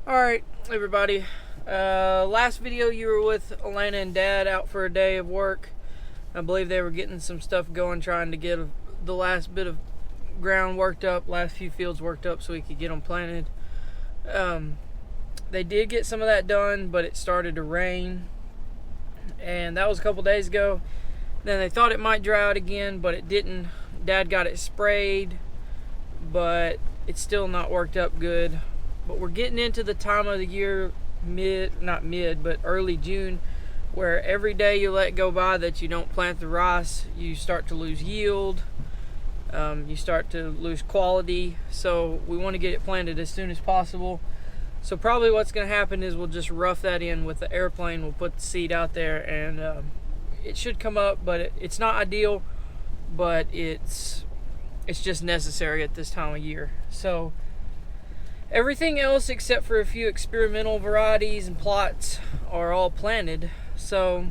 Alright, everybody. Last video you were with Elena and Dad out for a day of work. I believe they were getting some stuff going, trying to get the last bit of ground worked up, last few fields worked up so we could get them planted. They did get some of that done, but it started to rain. And that was a couple days ago. Then they thought it might dry out again, but it didn't. Dad got it sprayed, but it's still not worked up good. But we're getting into the time of the year, but early June, where every day you let go by that you don't plant the rice, you start to lose yield, you start to lose quality. So we want to get it planted as soon as possible. So probably what's going to happen is we'll just rough that in with the airplane. We'll put the seed out there, and it should come up, but it's not ideal, but it's just necessary at this time of year. So everything else except for a few experimental varieties and plots are all planted. So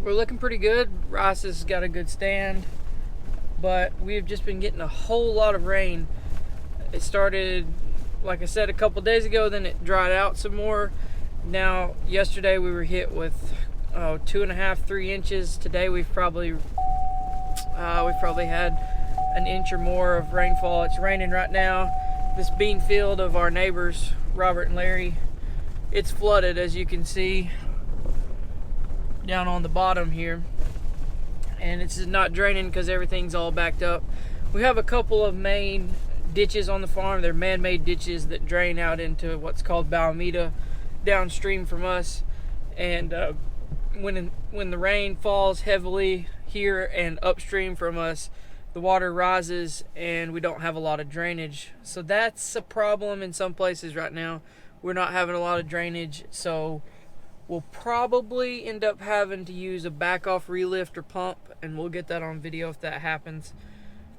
we're looking pretty good. Rice has got a good stand, but we've just been getting a whole lot of rain. It started, like I said, a couple days ago, then it dried out some more. Now, yesterday we were hit with 2.5, 3 inches. Today we've probably had an inch or more of rainfall. It's raining right now. This bean field of our neighbors, Robert and Larry, it's flooded, as you can see down on the bottom here. And it's not draining because everything's all backed up. We have a couple of main ditches on the farm. They're man-made ditches that drain out into what's called Balamita downstream from us. And when the rain falls heavily here and upstream from us, the water rises and we don't have a lot of drainage. So that's a problem in some places right now. We're not having a lot of drainage, so we'll probably end up having to use a back-off relift or pump, and we'll get that on video if that happens.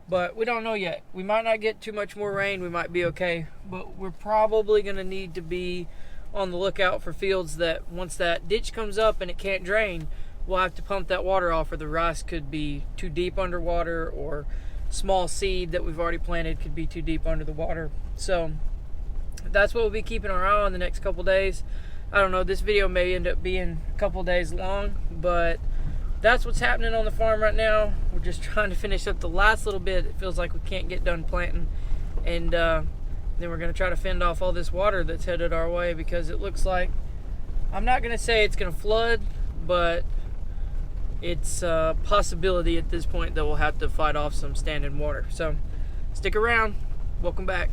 But we don't know yet. We might not get too much more rain. We might be okay. But we're probably going to need to be on the lookout for fields that once that ditch comes up and it can't drain, we'll have to pump that water off, or the rice could be too deep underwater, or small seed that we've already planted could be too deep under the water. So that's what we'll be keeping our eye on the next couple days. I don't know, this video may end up being a couple days long, but that's what's happening on the farm right now. We're just trying to finish up the last little bit. It feels like we can't get done planting, and then we're going to try to fend off all this water that's headed our way, because it looks like, I'm not going to say it's going to flood, but it's a possibility at this point that we'll have to fight off some standing water. So stick around. Welcome back.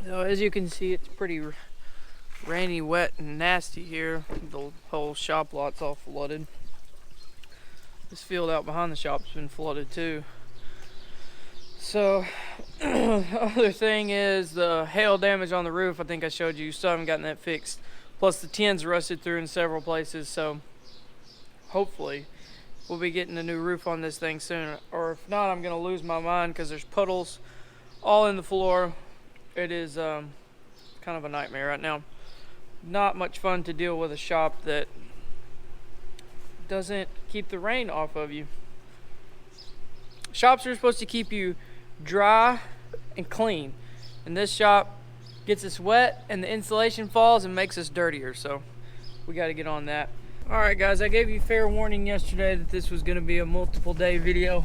So as you can see, it's pretty rainy, wet, and nasty here. The whole shop lot's all flooded. This field out behind the shop's been flooded too. So the other thing is the hail damage on the roof. I think I showed you, still haven't gotten that fixed. Plus the tins rusted through in several places, so hopefully we'll be getting a new roof on this thing soon. Or if not, I'm gonna lose my mind because there's puddles all in the floor. It is kind of a nightmare right now. Not much fun to deal with a shop that doesn't keep the rain off of you. Shops are supposed to keep you dry and clean, and this shop gets us wet and the insulation falls and makes us dirtier, so we got to get on that. Alright guys, I gave you fair warning yesterday that this was going to be a multiple day video.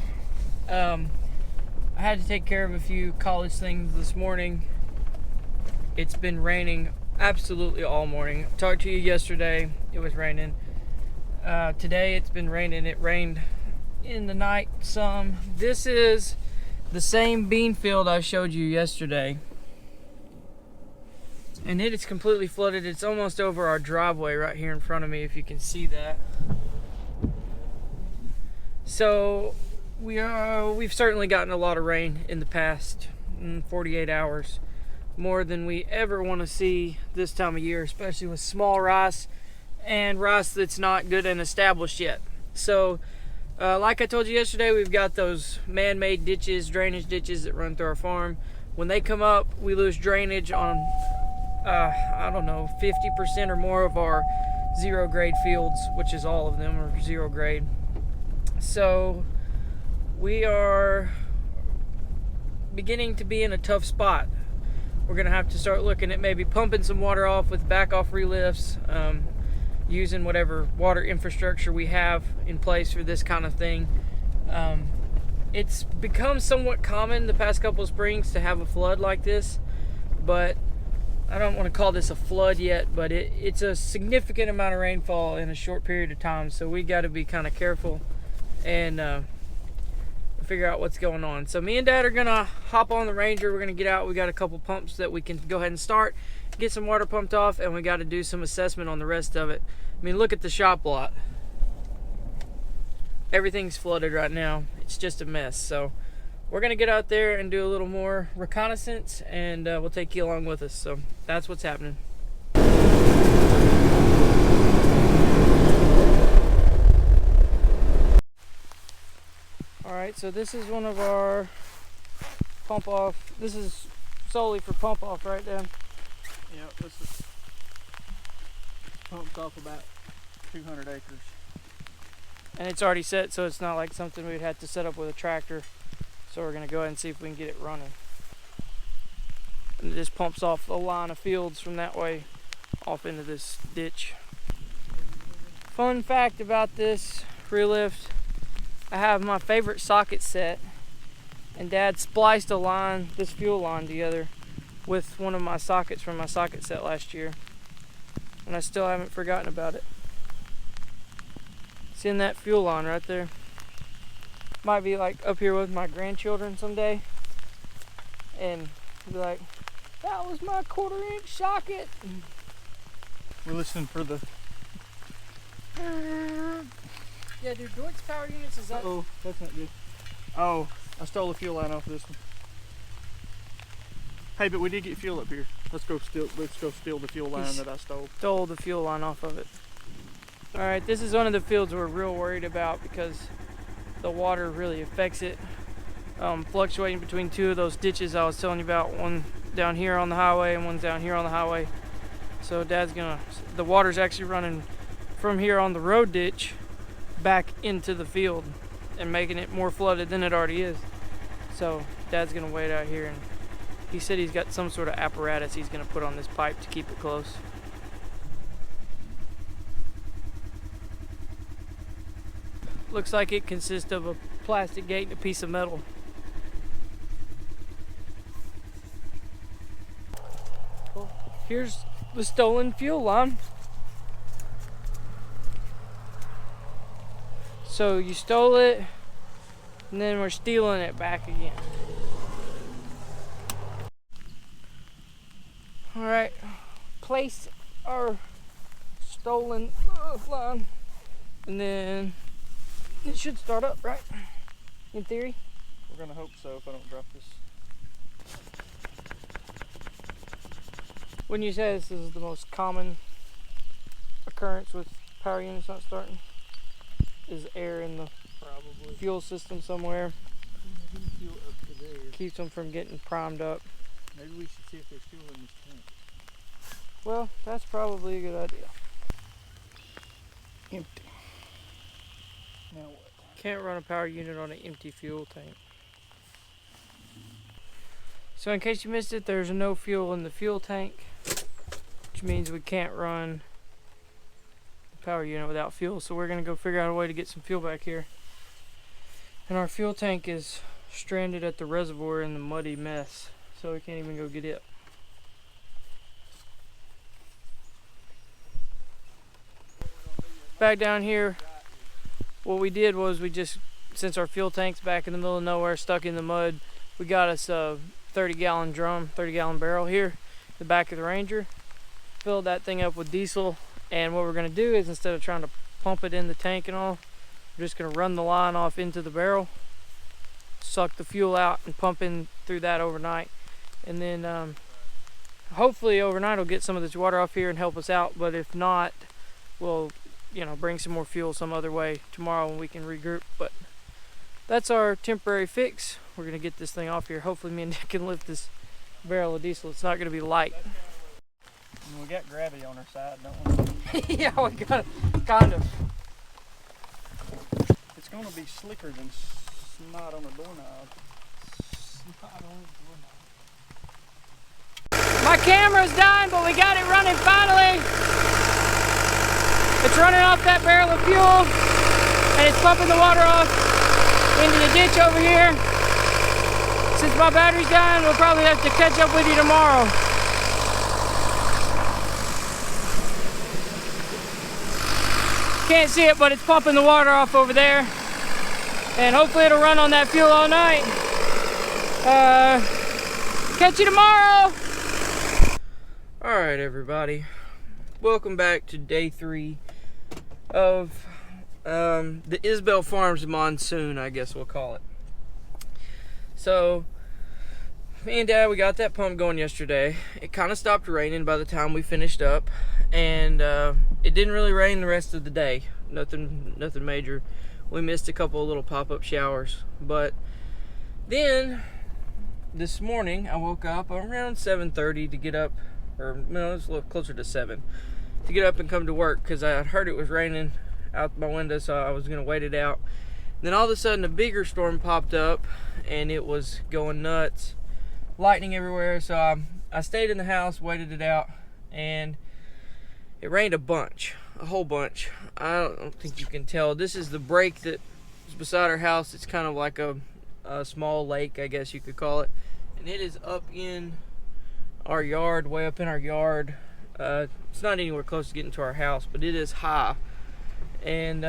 I had to take care of a few college things this morning. It's been raining absolutely all morning. I talked to you yesterday, it was raining. Today it's been raining. It rained in the night some. This is the same bean field I showed you yesterday, and it is completely flooded. It's almost over our driveway right here in front of me, if you can see that. So we've certainly gotten a lot of rain in the past 48 hours, more than we ever want to see this time of year, especially with small rice and rice that's not good and established yet. So like I told you yesterday, we've got those man-made ditches, drainage ditches that run through our farm. When they come up, we lose drainage on I don't know, 50% or more of our zero grade fields, which is all of them are zero grade. So we are beginning to be in a tough spot. We're gonna have to start looking at maybe pumping some water off with back off relifts, using whatever water infrastructure we have in place for this kind of thing. It's become somewhat common the past couple of springs to have a flood like this, but I don't want to call this a flood yet, but it's a significant amount of rainfall in a short period of time, so we got to be kind of careful and figure out what's going on. So me and Dad are gonna hop on the Ranger. We're gonna get out. We got a couple pumps that we can go ahead and start, get some water pumped off, and we got to do some assessment on the rest of it. I mean, look at the shop lot. Everything's flooded right now. It's just a mess. So we're gonna get out there and do a little more reconnaissance, and we'll take you along with us. So that's what's happening. Alright, so this is one of our pump off. This is solely for pump off, right, Dan? Yeah, this is pumped off about 200 acres. And it's already set, so it's not like something we'd have to set up with a tractor. So we're going to go ahead and see if we can get it running. And it just pumps off a line of fields from that way off into this ditch. Fun fact about this relift, I have my favorite socket set, and Dad spliced a line, this fuel line, together with one of my sockets from my socket set last year, and I still haven't forgotten about it. Seeing that fuel line right there. Might be like up here with my grandchildren someday, and be like, that was my 1/4 inch socket. We're listening for the... Yeah, dude, Deutz power units, is that... Uh-oh, that's not good. Oh, I stole the fuel line off this one. Hey, but we did get fuel up here. Let's go steal the fuel line that I stole. Stole the fuel line off of it. Alright, this is one of the fields we're real worried about because the water really affects it. Fluctuating between two of those ditches I was telling you about, one down here on the highway and one's down here on the highway. So the water's actually running from here on the road ditch back into the field and making it more flooded than it already is. So Dad's gonna wait out here, and he said he's got some sort of apparatus he's gonna put on this pipe to keep it close. Looks like it consists of a plastic gate and a piece of metal. Well, here's the stolen fuel line. So you stole it, and then we're stealing it back again. Alright, place our stolen line, and then it should start up, right? In theory? We're gonna hope so if I don't drop this. Wouldn't you say this is the most common occurrence with power units not starting? Is air in the fuel system somewhere? Fuel up to there. Keeps them from getting primed up. Maybe we should see if there's fuel in this tank. Well, that's probably a good idea. Empty. Now what? Can't run a power unit on an empty fuel tank. So in case you missed it, there's no fuel in the fuel tank, which means we can't run the power unit without fuel. So we're gonna go figure out a way to get some fuel back here. And our fuel tank is stranded at the reservoir in the muddy mess, so we can't even go get it. Back down here, what we did was since our fuel tank's back in the middle of nowhere, stuck in the mud, we got us a 30-gallon drum, 30-gallon barrel here, the back of the Ranger. Filled that thing up with diesel, and what we're gonna do is, instead of trying to pump it in the tank and all, we're just gonna run the line off into the barrel, suck the fuel out, and pump in through that overnight. And then hopefully overnight we'll get some of this water off here and help us out, but if not, we'll bring some more fuel some other way tomorrow when we can regroup. But that's our temporary fix. We're gonna get this thing off here. Hopefully me and Nick can lift this barrel of diesel. It's not gonna be light. And we got gravity on our side, don't we? Yeah, we got it, kind of. It's gonna be slicker than snot on a doorknob. Snot on a doorknob. My camera's dying, but we got it running finally. It's running off that barrel of fuel, and it's pumping the water off into the ditch over here. Since my battery's dying, we'll probably have to catch up with you tomorrow. Can't see it, but it's pumping the water off over there. And hopefully it'll run on that fuel all night. Catch you tomorrow. All right, everybody. Welcome back to day 3 of the Isbell Farms monsoon, I guess we'll call it. So, me and Dad, we got that pump going yesterday. It kind of stopped raining by the time we finished up, and it didn't really rain the rest of the day. Nothing major. We missed a couple of little pop-up showers, but then this morning I woke up around 7:30 to get up, or no, it's a little closer to 7, to get up and come to work because I had heard it was raining out my window, so I was gonna wait it out. Then all of a sudden a bigger storm popped up and it was going nuts, lightning everywhere. So I stayed in the house, waited it out, and it rained a whole bunch. I don't think you can tell. This is the break that is beside our house. It's kind of like a small lake, I guess you could call it, and it is up in our yard, way up in our yard. It's not anywhere close to getting to our house, but it is high. And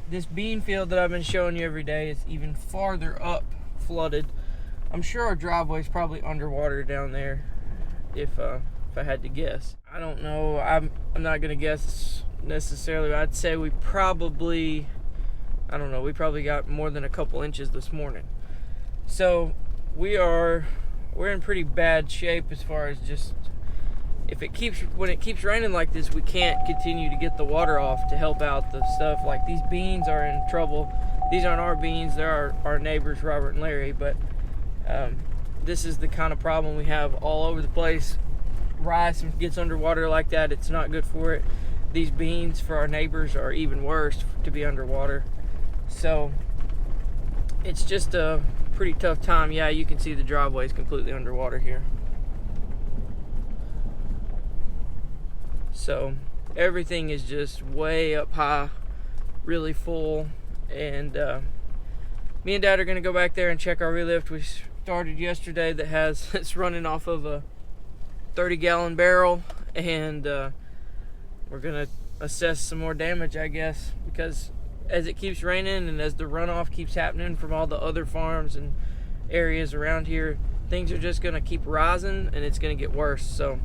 this bean field that I've been showing you every day is even farther up, flooded. I'm sure our driveway's probably underwater down there, if I had to guess. I don't know. I'm not gonna guess necessarily. I'd say we probably, I don't know, we probably got more than a couple inches this morning. So we're in pretty bad shape as far as just, when it keeps raining like this, we can't continue to get the water off to help out the stuff. Like, these beans are in trouble. These aren't our beans, they're our neighbors, Robert and Larry, but this is the kind of problem we have all over the place. Rice gets underwater like that, it's not good for it. These beans for our neighbors are even worse to be underwater. So it's just a pretty tough time. Yeah, you can see the driveway is completely underwater here. So everything is just way up high, really full, and me and Dad are gonna go back there and check our relift we started yesterday that has, it's running off of a 30-gallon barrel, and we're gonna assess some more damage, I guess, because as it keeps raining and as the runoff keeps happening from all the other farms and areas around here, things are just gonna keep rising and it's gonna get worse. So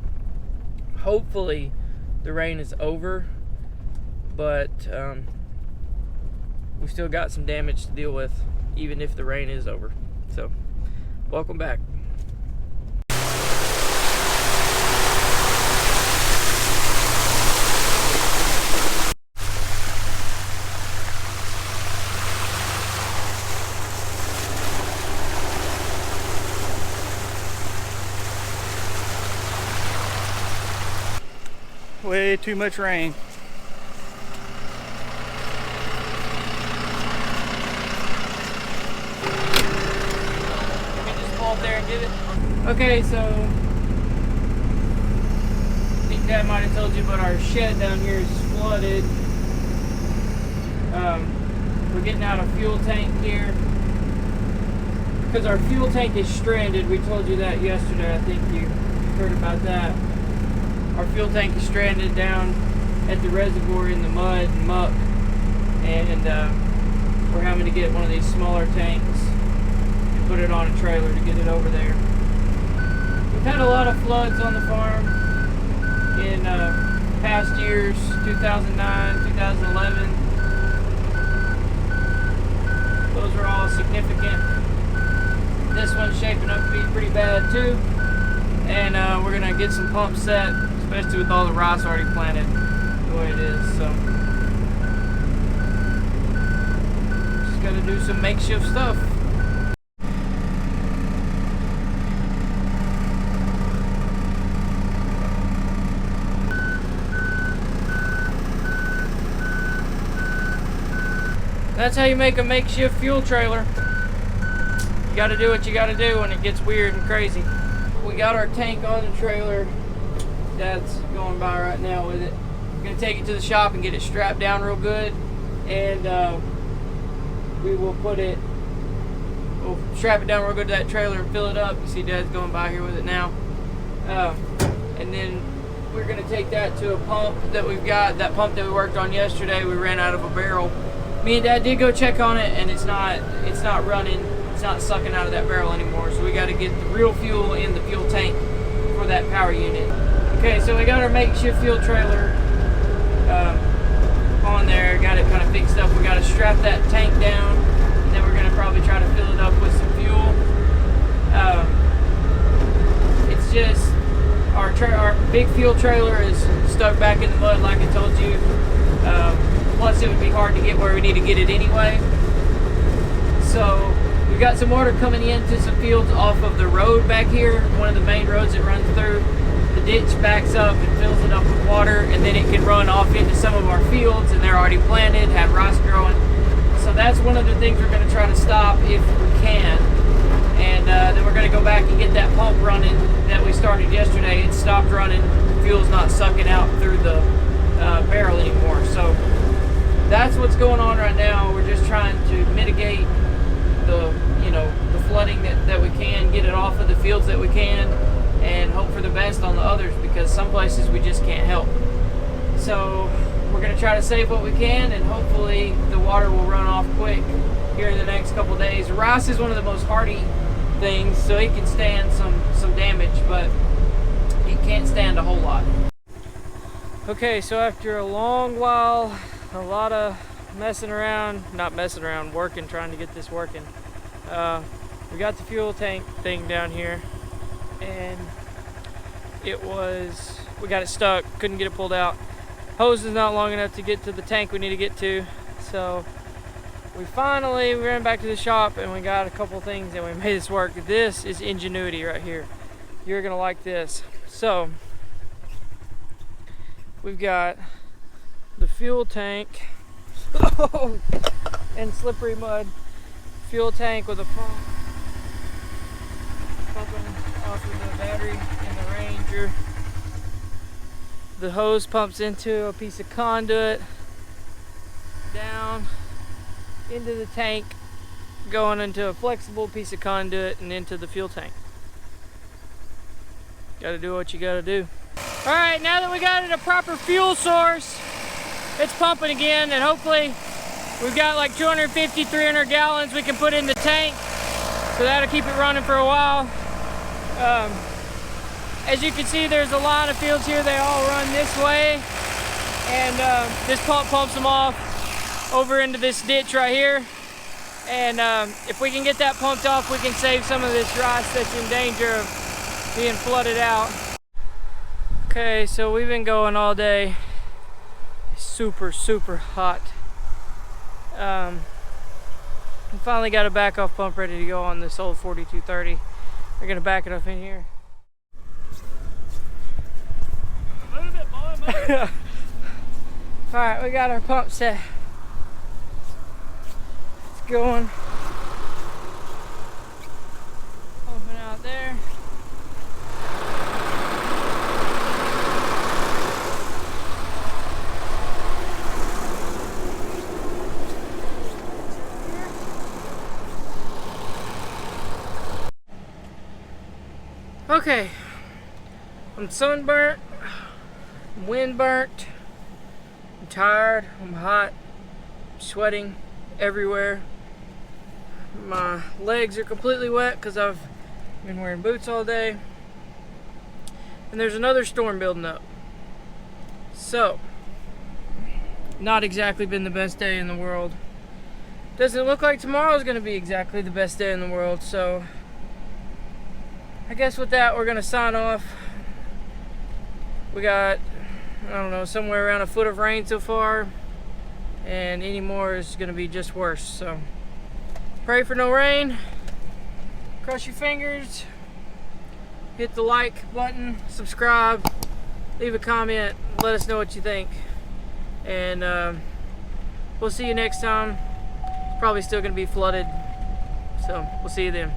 hopefully the rain is over, but we still got some damage to deal with even if the rain is over. So welcome back. Way too much rain. Let me just pull up there and get it. Okay, so I think Dad might have told you, but our shed down here is flooded. We're getting out a fuel tank here because our fuel tank is stranded. We told you that yesterday. I think you heard about that. Our fuel tank is stranded down at the reservoir in the mud and muck, and we're having to get one of these smaller tanks and put it on a trailer to get it over there. We've had a lot of floods on the farm in past years, 2009, 2011. Those are all significant. This one's shaping up to be pretty bad too, and we're gonna get some pumps set, especially with all the rice already planted the way it is. So just gotta do some makeshift stuff. that's how you make a makeshift fuel trailer. You gotta do what you gotta do when it gets weird and crazy. We got our tank on the trailer. Dad's going by right now with it. We're gonna take it to the shop and get it strapped down real good, and we will we'll strap it down real good to that trailer and fill it up. You see Dad's going by here with it now. And then we're gonna take that to a pump that we've got, that pump that we worked on yesterday. We ran out of a barrel. Me and Dad did go check on it, and it's not running, it's not sucking out of that barrel anymore. So we gotta get the real fuel in the fuel tank for that power unit. Okay, so we got our makeshift fuel trailer on there, got it kind of fixed up. We gotta strap that tank down, and then we're gonna probably try to fill it up with some fuel. It's just, our big fuel trailer is stuck back in the mud like I told you. Plus it would be hard to get where we need to get it anyway. So we've got some water coming into some fields off of the road back here, one of the main roads that runs through. The ditch backs up and fills it up with water, and then it can run off into some of our fields, and they're already planted, have rice growing. So that's one of the things we're going to try to stop if we can. And then we're going to go back and get that pump running that we started yesterday. It stopped running. Fuel's not sucking out through the barrel anymore. So that's what's going on right now. We're just trying to mitigate the flooding that we can, get it off of the fields that we can, and hope for the best on the others, because some places we just can't help. So we're going to try to save what we can, and hopefully the water will run off quick here in the next couple days. Rice is one of the most hardy things, so it can stand some damage, but it can't stand a whole lot. Okay, so after a long while, a lot of working, trying to get this working, we got the fuel tank thing down here, and we got it stuck, couldn't get it pulled out. Hose is not long enough to get to the tank we need to get to, so we ran back to the shop and we got a couple things and we made this work. This is ingenuity right here. You're gonna like this. So we've got the fuel tank and slippery mud fuel tank with a pump pumping off of the battery in the Ranger. The hose pumps into a piece of conduit down into the tank, going into a flexible piece of conduit and into the fuel tank. Gotta do what you gotta do. Alright, now that we got it a proper fuel source, it's pumping again, and hopefully we've got like 250, 300 gallons we can put in the tank, so that'll keep it running for a while. As you can see, there's a lot of fields here. They all run this way, and this pump pumps them off over into this ditch right here. And if we can get that pumped off, we can save some of this rice that's in danger of being flooded out. Okay, so we've been going all day. It's super, super hot. We finally got a back off pump ready to go on this old 4230. We're gonna back it up in here. Move it, boy, move it. Alright, we got our pump set. It's going. Pumping out there. Okay, I'm sunburnt, I'm windburnt, I'm tired, I'm hot, I'm sweating everywhere. My legs are completely wet because I've been wearing boots all day. And there's another storm building up. So, not exactly been the best day in the world. Doesn't look like tomorrow's gonna be exactly the best day in the world, so I guess with that, we're gonna sign off. We got, I don't know, somewhere around a foot of rain so far, and any more is gonna be just worse. So pray for no rain, cross your fingers, hit the like button, subscribe, leave a comment, let us know what you think, and we'll see you next time. probably still going to be flooded. So we'll see you then.